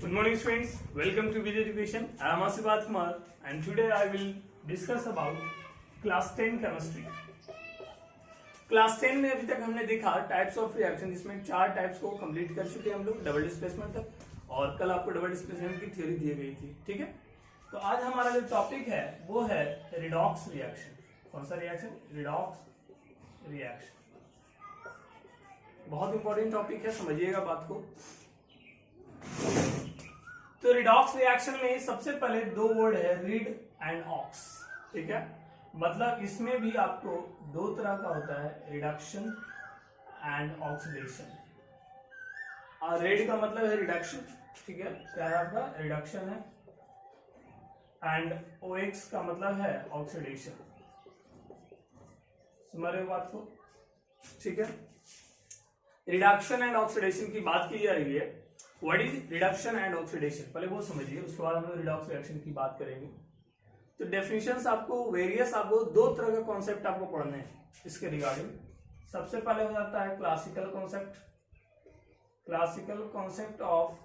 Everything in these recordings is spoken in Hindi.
Good morning students, welcome to Vijay Education. I am Asifat Kumar and today I will discuss about class 10 chemistry. Class 10 में अभी तक हमने देखा टाइप्स ऑफ रिएक्शन, जिसमें 4 टाइप्स को कंप्लीट कर चुके हैं हम लोग डबल डिस्प्लेसमेंट तक, और कल आपको डबल डिस्प्लेसमेंट की थ्योरी दी गई थी। ठीक है, तो आज हमारा जो टॉपिक है वो है रिडॉक्स रिएक्शन। कौन सा रिएक्शन? Redox reaction. बहुत इंपॉर्टेंट टॉपिक है, समझिएगा बात को। तो रिडॉक्स रिएक्शन में सबसे पहले दो वर्ड है रीड एंड ऑक्स। ठीक है, मतलब इसमें भी आपको दो तरह का होता है, रिडक्शन एंड ऑक्सीडेशन। रेड का मतलब है रिडक्शन, ठीक है, क्या है आपका? रिडक्शन है। एंड ओएक्स का मतलब है ऑक्सीडेशन। समझ रहे हो बात को? ठीक है, रिडक्शन एंड ऑक्सीडेशन की बात की जा रही है। What is reduction and oxidation, पहले वो समझिए, उसके बाद हम लोग रिडॉक्स रिएक्शन की बात करेंगे। तो डेफिनेशंस आपको वेरियस, आपको दो तरह का कॉन्सेप्ट आपको पढ़ने हैं इसके रिगार्डिंग। सबसे पहले हो जाता है classical concept of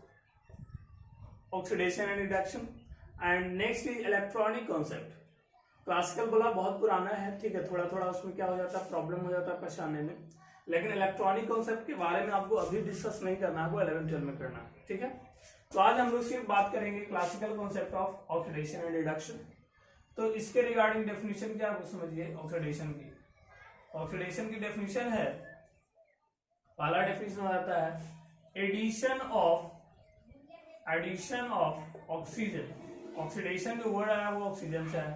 oxidation and reduction, and next is electronic concept. Classical बोला बहुत पुराना है, ठीक है, थोड़ा थोड़ा उसमें क्या हो जाता है, प्रॉब्लम हो जाता है पहचानने में, लेकिन इलेक्ट्रॉनिक कॉन्सेप्ट के बारे में आपको अभी डिस्कस नहीं करना है, वो 11th-12 में करना है। ठीक है, तो आज हम लोग सिर्फ बात करेंगे classical concept of oxidation and reduction. तो इसके रिगार्डिंग डेफिनेशन क्या है समझिए। ऑक्सीडेशन की डेफिनेशन है, पहला डेफिनेशन हो जाता है एडिशन ऑफ ऑक्सीजन। ऑक्सीडेशन जो वर्ड है वो ऑक्सीजन से है,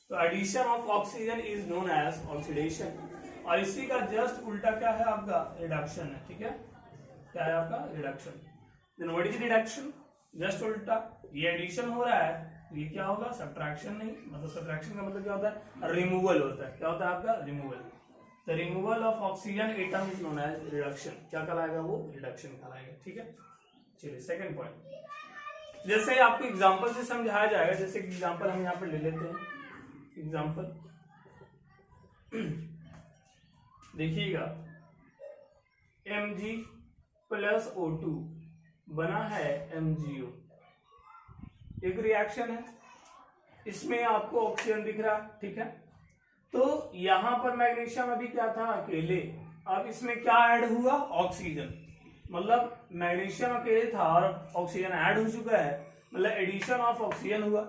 तो addition of oxygen is known as oxidation, और इसी का जस्ट उल्टा क्या है आपका? रिडक्शन है। ठीक है, क्या है आपका? Reduction. Then what is reduction? Just उल्टा, ये एडिशन हो रहा है, ये क्या होगा? सब्ट्रैक्शन नहीं, मतलब सब्ट्रैक्शन का मतलब क्या होता है? रिमूवल होता है। क्या होता है आपका? Removal. The removal of oxygen atom is known as reduction. क्या कहलाएगा वो? रिडक्शन कहलाएगा। ठीक है, चलिए सेकंड पॉइंट, जैसे आपको एग्जांपल से समझाया जाएगा। जैसे एग्जांपल हम यहाँ पर ले लेते हैं। एग्जांपल देखिएगा, Mg प्लस O2 बना है MgO, एक रिएक्शन है, इसमें आपको ऑक्सीजन दिख रहा। ठीक है, तो यहां पर मैग्नीशियम अभी क्या था? अकेले। अब इसमें क्या ऐड हुआ? ऑक्सीजन। मतलब मैग्नीशियम अकेले था और ऑक्सीजन ऐड हो चुका है, मतलब एडिशन ऑफ ऑक्सीजन हुआ।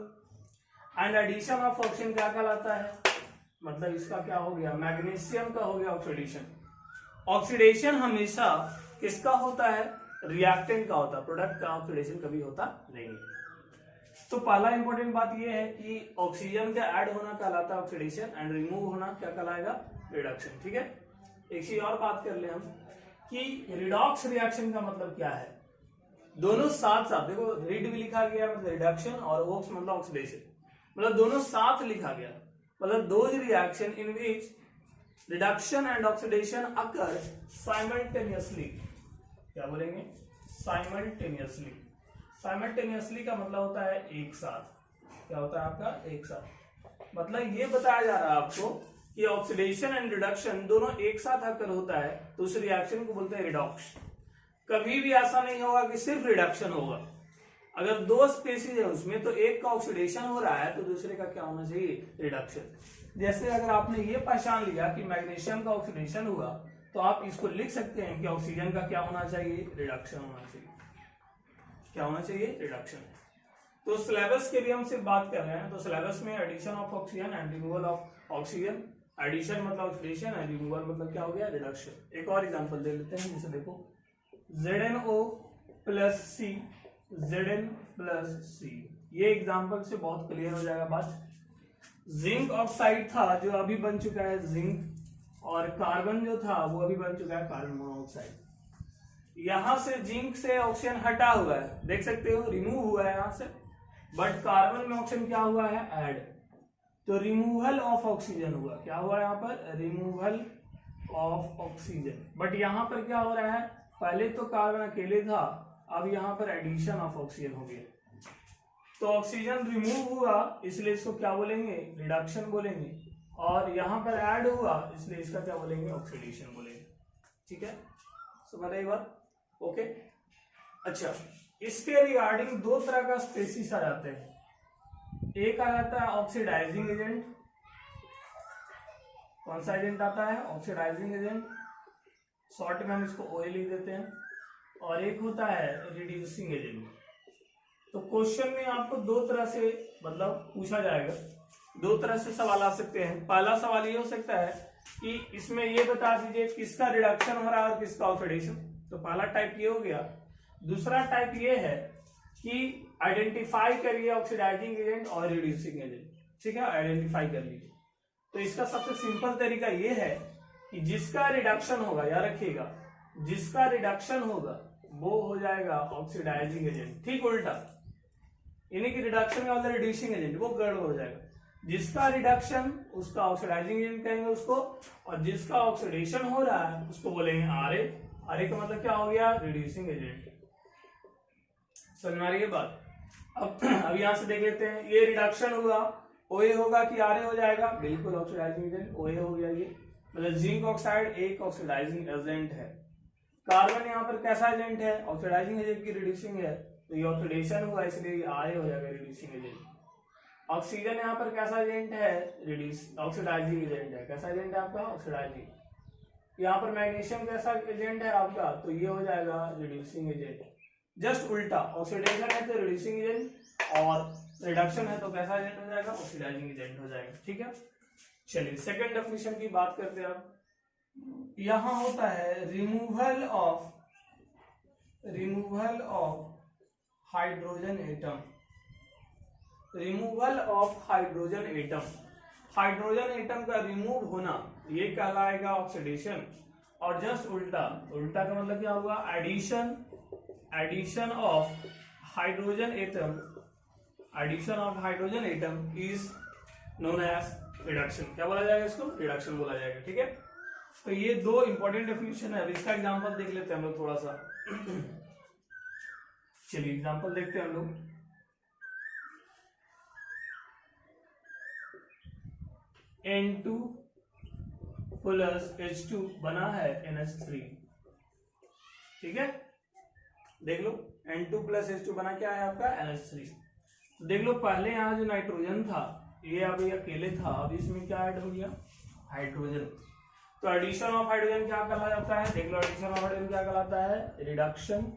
एंड एडिशन ऑफ ऑक्सीजन क्या कहलाता है? मतलब इसका क्या हो गया? मैग्नीशियम का हो गया ऑक्सीडेशन। ऑक्सीडेशन हमेशा किसका होता है? रिएक्टेंट का होता है, प्रोडक्ट का ऑक्सीडेशन कभी होता नहीं है। तो पहला इंपॉर्टेंट बात यह है कि ऑक्सीजन का ऐड होना कहलाता है ऑक्सीडेशन, एंड रिमूव होना क्या कहलाएगा? रिडक्शन। ठीक है, एक चीज और बात कर ले हम कि रिडॉक्स रिएक्शन का मतलब क्या है। दोनों साथ साथ देखो, रीड भी लिखा गया मतलब रिडक्शन, और ओक्स मतलब ऑक्सीडेशन, मतलब दोनों साथ लिखा गया। मतलब those reaction in which reduction and oxidation occur simultaneously। क्या बोलेंगे? simultaneously। simultaneously का मतलब होता है एक साथ। क्या होता है आपका? एक साथ। मतलब ये बताया जा रहा है आपको कि ऑक्सीडेशन एंड रिडक्शन दोनों एक साथ आकर होता है, तो उस रिएक्शन को बोलते हैं रिडॉक्स। कभी भी ऐसा नहीं होगा कि सिर्फ रिडक्शन होगा। अगर दो स्पेसीज है उसमें, तो एक का ऑक्सीडेशन हो रहा है तो दूसरे का क्या होना चाहिए? रिडक्शन। जैसे अगर आपने ये पहचान लिया कि मैग्नीशियम का ऑक्सीडेशन हुआ, तो आप इसको लिख सकते हैं कि ऑक्सीजन का क्या होना चाहिए? रिडक्शन होना चाहिए। क्या होना चाहिए? रिडक्शन। तो सिलेबस के लिए हम सिर्फ बात कर रहे हैं, तो सिलेबस में addition of oxygen and removal of oxygen. Addition मतलब ऑक्सीडेशन एंड रिमूवल मतलब क्या हो गया? रिडक्शन। एक और एग्जांपल दे लेते हैं, जैसे देखो ZnO plus C, Zn plus C। ये एग्जांपल से बहुत क्लियर हो जाएगा बात। जिंक ऑक्साइड था जो अभी बन चुका है जिंक, और कार्बन जो था वो अभी बन चुका है कार्बन मोनोऑक्साइड। यहां से जिंक से ऑक्सीजन हटा हुआ है, देख सकते हो, रिमूव हुआ है यहां से, बट कार्बन में ऑक्सीजन क्या हुआ है? ऐड। तो रिमूवल ऑफ ऑक्सीजन हुआ। क्या हुआ यहाँ पर? Removal of oxygen. बट यहां पर क्या हो रहा है? पहले तो कार्बन अकेले था, अब यहां पर एडिशन ऑफ ऑक्सीजन हो गया, तो ऑक्सीजन रिमूव हुआ, इसलिए इसको क्या बोलेंगे? रिडक्शन बोलेंगे। और यहां पर ऐड हुआ, इसलिए इसका क्या बोलेंगे? ऑक्सीडेशन बोलेंगे। ठीक है, समझ रहे बात? ओके, अच्छा, इसके रिगार्डिंग दो तरह का स्पेसिस आ जाते हैं। एक आ जाता है ऑक्सीडाइजिंग एजेंट। कौन सा एजेंट आता है? ऑक्सीडाइजिंग एजेंट, शॉर्ट में हम इसको OA लिख देते हैं। और एक होता है रिड्यूसिंग एजेंट। तो क्वेश्चन में आपको दो तरह से मतलब पूछा जाएगा, दो तरह से सवाल आ सकते हैं। पहला सवाल ये हो सकता है कि इसमें ये बता दीजिए किसका रिडक्शन हो रहा है और किसका ऑक्सीडेशन। तो पहला टाइप ये हो गया। दूसरा टाइप ये है कि आइडेंटिफाई करिए ऑक्सीडाइजिंग एजेंट और रिड्यूसिंग एजेंट। ठीक है, आइडेंटिफाई कर लीजिए। तो इसका सबसे सिंपल तरीका ये है कि जिसका रिडक्शन होगा, याद रखिएगा, जिसका रिडक्शन होगा वो हो जाएगा ऑक्सीडाइजिंग एजेंट। ठीक उल्टा, यानी कि रिडक्शन का मतलब रिड्यूसिंग एजेंट, वो गड़बड़ हो जाएगा। जिसका रिडक्शन उसका ऑक्सीडाइजिंग एजेंट कहेंगे उसको, और जिसका ऑक्सीडेशन हो रहा है उसको बोलेंगे RA। RA का मतलब क्या हो गया? Reducing agent. समझ में आ रही है बात? अब यहां से देख लेते हैं, ये रिडक्शन हुआ, OA होगा कि RA हो जाएगा? बिल्कुल ऑक्सीडाइजिंग एजेंट OA हो गया। ये मतलब जिंक ऑक्साइड एक ऑक्सीडाइजिंग एजेंट है। कार्बन यहाँ पर कैसा एजेंट है? ऑक्सीडाइजिंग एजेंट की रिड्यूसिंग है, तो ये ऑक्सीडेशन हुआ इसलिए RA हो जाएगा, रिड्यूसिंग एजेंट। ऑक्सीजन यहाँ पर कैसा एजेंट है? ऑक्सीडाइजिंग एजेंट है। कैसा एजेंट है आपका? ऑक्सीडाइजिंग। यहाँ पर मैग्नीशियम कैसा एजेंट है आपका? तो ये हो जाएगा रिड्यूसिंग एजेंट। जस्ट उल्टा, ऑक्सीडेशन है तो रिड्यूसिंग एजेंट और रिडक्शन है तो कैसा एजेंट हो जाएगा? ऑक्सीडाइजिंग एजेंट हो जाएगा। ठीक है, चलिए सेकंड डेफिनेशन की बात करते हैं। अब यहां होता है removal of hydrogen atom. Removal of hydrogen atom, hydrogen atom का रिमूव होना, ये कहलाएगा ऑक्सीडेशन। और जस्ट उल्टा, उल्टा का मतलब क्या होगा? Addition of hydrogen atom, addition of hydrogen atom is known as reduction. क्या बोला जाएगा इसको? रिडक्शन बोला जाएगा। ठीक है, तो ये दो इंपॉर्टेंट डेफिनेशन है। अब इसका एग्जांपल देख लेते हैं हम लोग थोड़ा सा। चलिए एग्जांपल देखते हैं हम लोग। N2 प्लस H2 बना है NH3। ठीक है, देख लो N2 प्लस H2 बना क्या है आपका? NH3। तो देख लो पहले यहाँ जो नाइट्रोजन था ये अभी अकेले था, अब इसमें क्या ऐड हो गया? हाइड्रोजन। तो एडिशन ऑफ हाइड्रोजन क्या कहला जाता है? देख लो एडिशन ऑफ हाइड्रोजन क्या कहलाता है? रिडक्शन।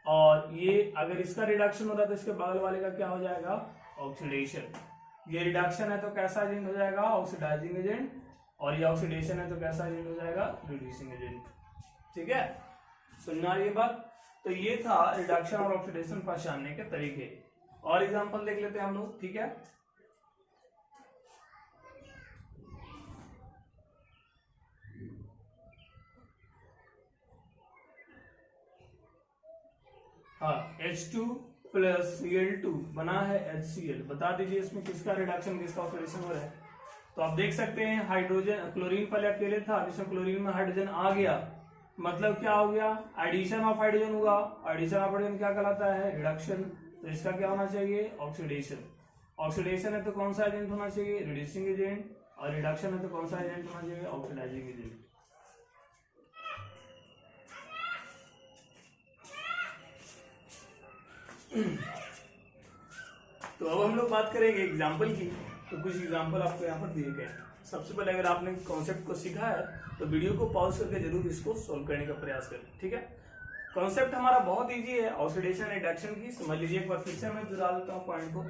और ये अगर इसका रिडक्शन होता है तो इसके बगल वाले का क्या हो जाएगा? ऑक्सीडेशन। ये रिडक्शन है तो कैसा एजेंट हो जाएगा? Oxidising agent. और ये ऑक्सीडेशन है तो कैसा एजेंट हो जाएगा? Reducing agent. ठीक है, सुनना ये बात। तो ये था रिडक्शन और ऑक्सीडेशन पहचानने के तरीके। और एग्जांपल देख लेते हैं हम लोग। ठीक है, हाँ, H2 प्लस Cl2 बना है HCl। बता दीजिए इसमें किसका रिडक्शन किसका ऑक्सीडेशन हो रहा है? तो आप देख सकते हैं हाइड्रोजन, क्लोरीन पहले अकेले था, इसमें क्लोरीन में हाइड्रोजन आ गया, मतलब क्या हो गया? एडिशन ऑफ हाइड्रोजन हुआ। एडिशन ऑफ हाइड्रोजन क्या कहलाता है? रिडक्शन। तो इसका क्या होना चाहिए? ऑक्सीडेशन। ऑक्सीडेशन है तो कौन सा एजेंट होना चाहिए? Reducing agent. और रिडक्शन है तो कौन सा एजेंट होना चाहिए? Oxidising agent. तो अब हम लोग बात करेंगे एग्जाम्पल की। तो कुछ एग्जाम्पल आपको यहाँ पर दिए गए। सबसे पहले अगर आपने कॉन्सेप्ट को सीखा है तो वीडियो को पॉज करके जरूर इसको सोल्व करने का प्रयास करें। ठीक है, कॉन्सेप्ट हमारा बहुत इजी है ऑक्सीडेशन रिडक्शन की। समझ लीजिए एक बार फिर से मैं दोहरा देता हूँ पॉइंट को।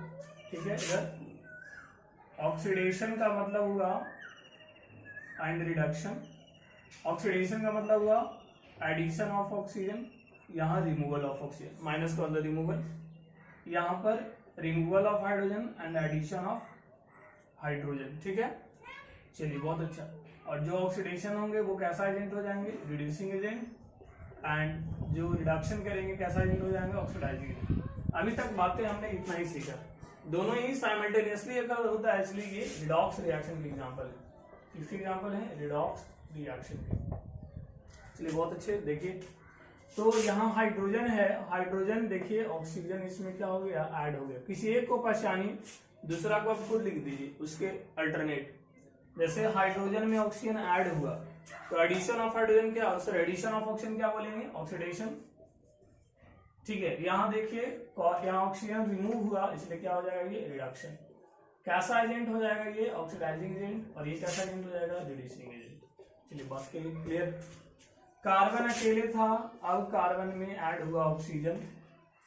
ठीक है, इधर ऑक्सीडेशन का मतलब हुआ एंड रिडक्शन। ऑक्सीडेशन का मतलब हुआ एडिशन ऑफ ऑक्सीजन, यहाँ रिमूवल ऑफ ऑक्सीजन, माइनस का मतलब रिमूवल, यहाँ पर removal of hydrogen and addition of hydrogen. ठीक है, चलिए बहुत अच्छा। और जो ऑक्सीडेशन होंगे वो कैसा एजेंट हो जाएंगे? Reducing agent. एंड जो रिडक्शन करेंगे कैसा एजेंट हो जाएंगे? Oxidising agent. अभी तक बातें हमने इतना ही सीखा, दोनों ही साइमल्टेनियसली अगर होता है, इसलिए ये रिडॉक्स रिएक्शन की एग्जांपल है। किसकी एग्जांपल है? रिडॉक्स रिएक्शन की। चलिए बहुत अच्छे, देखिए तो यहाँ हाइड्रोजन है, हाइड्रोजन देखिए ऑक्सीजन इसमें क्या हो गया? ऐड हो गया। किसी एक को पहचानिए, दूसरा को आप खुद लिख दीजिए उसके अल्टरनेट। जैसे हाइड्रोजन में ऑक्सीजन ऐड हुआ तो एडिशन ऑफ हाइड्रोजन क्या? सर एडिशन ऑफ ऑक्सीजन क्या बोलेंगे? ऑक्सीडेशन। ठीक है, यहाँ देखिए यहाँ ऑक्सीजन रिमूव हुआ, इसलिए क्या हो जाएगा ये रिडक्शन। कैसा एजेंट हो जाएगा ये ऑक्सीडाइजिंग एजेंट, और ये कैसा एजेंट हो जाएगा रिड्यूसिंग एजेंट। चलिए बात करिए क्लियर। कार्बन अकेले था, अब कार्बन में ऐड हुआ ऑक्सीजन,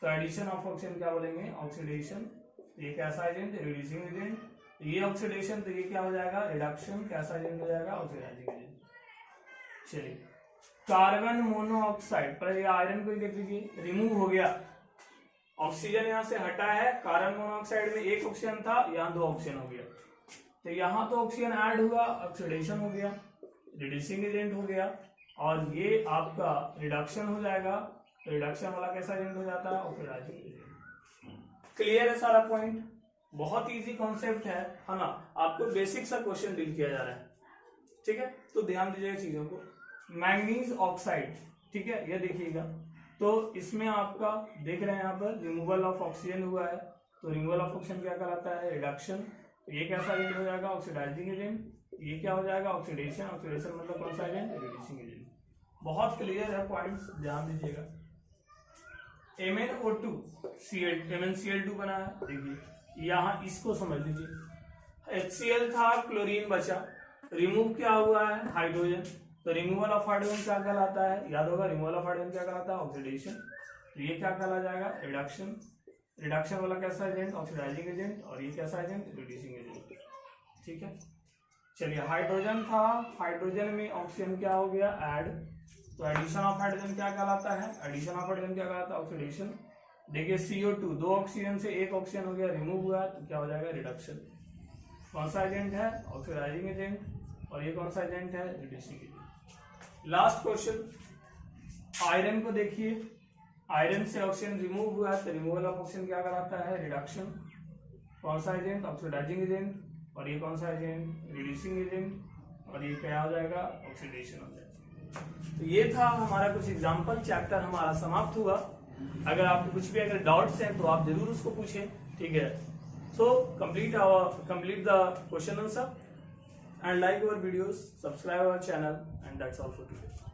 तो एडिशन ऑफ ऑक्सीजन क्या बोलेंगे ऑक्सीडेशन। ये कैसा एजेंट रिड्यूसिंग एजेंट, ये ऑक्सीडेशन, तो ये क्या हो जाएगा रिडक्शन, कैसा एजेंट हो जाएगा ऑक्सीडाइजिंग एजेंट। चलिए कार्बन मोनोऑक्साइड, पर ये आयरन को ही देख लीजिए, रिमूव हो गया, ऑक्सीजन यहां से हटा है, कार्बन मोनोऑक्साइड में एक ऑक्सीजन था, यहाँ 2 ऑक्सीजन हो गया, तो यहाँ तो ऑक्सीजन ऐड हुआ, ऑक्सीडेशन हो गया, रिड्यूसिंग एजेंट हो गया, और ये आपका रिडक्शन हो जाएगा, रिडक्शन वाला कैसा एजेंट हो जाता है ऑक्सीडाइजिंग एजेंट। क्लियर है सारा पॉइंट, बहुत इजी कॉन्सेप्ट है ना, आपको बेसिक सा क्वेश्चन डील किया जा रहा है, ठीक है, तो ध्यान दीजिएगा चीजों को। मैंगनीज ऑक्साइड, ठीक है, ये देखिएगा, तो इसमें आपका देख रहे हैं यहाँ पर रिमूवल ऑफ ऑक्सीजन हुआ है, तो रिमूवल ऑफ ऑक्सीजन क्या कहलाता है रिडक्शन, तो ये कैसा एजेंट हो जाएगा ऑक्सीडाइजिंग एजेंट, ये क्या हो जाएगा ऑक्सीडेशन, ऑक्सीडेशन मतलब कौन सा एजेंट रिड्यूसिंग एजेंट। बहुत क्लियर है पॉइंट्स, ध्यान दीजिएगा। MnO2 MnCl2 बना है, देखिए यहाँ इसको समझ लीजिए, HCl था, क्लोरीन बचा, रिमूव क्या हुआ है हाइड्रोजन, तो रिमूवल ऑफ हाइड्रोजन क्या कहलाता है, याद होगा रिमूवल ऑफ हाइड्रोजन क्या कहलाता है ऑक्सीडेशन, तो ये क्या कहला जाएगा रिडक्शन, रिडक्शन वाला कैसा एजेंट ऑक्सीडाइजिंग एजेंट, और ये कैसा एजेंट रिड्यूसिंग एजेंट, ठीक है। चलिए हाइड्रोजन था, हाइड्रोजन में ऑक्सीजन क्या हो गया ऐड, तो एडिशन ऑफ हाइड्रोजन क्या कहलाता है, एडिशन ऑफ हाइड्रोजन क्या कहलाता है ऑक्सीडेशन। देखिए CO2 2 ऑक्सीजन से 1 ऑक्सीजन हो गया, रिमूव हुआ, तो क्या हो जाएगा रिडक्शन। कौन सा एजेंट है ऑक्सीडाइजिंग एजेंट, और ये कौन सा एजेंट है reducing agent. Last question, iron को देखिए, आयरन से ऑक्सीजन रिमूव हुआ है, तो रिमूवल ऑफ ऑक्सीजन क्या कहलाता है रिडक्शन। कौन सा एजेंट ऑक्सीडाइजिंग एजेंट, और ये कौन सा एजेंट रिड्यूसिंग एजेंट, और ये क्या हो जाएगा ऑक्सीडेशन हो जाएगा। तो ये था हमारा कुछ एग्जांपल, चैप्टर हमारा समाप्त हुआ। अगर आपको कुछ भी अगर डाउट्स हैं तो आप जरूर उसको पूछें, ठीक है। So complete the question answer and like our videos, subscribe our channel, and that's all for today.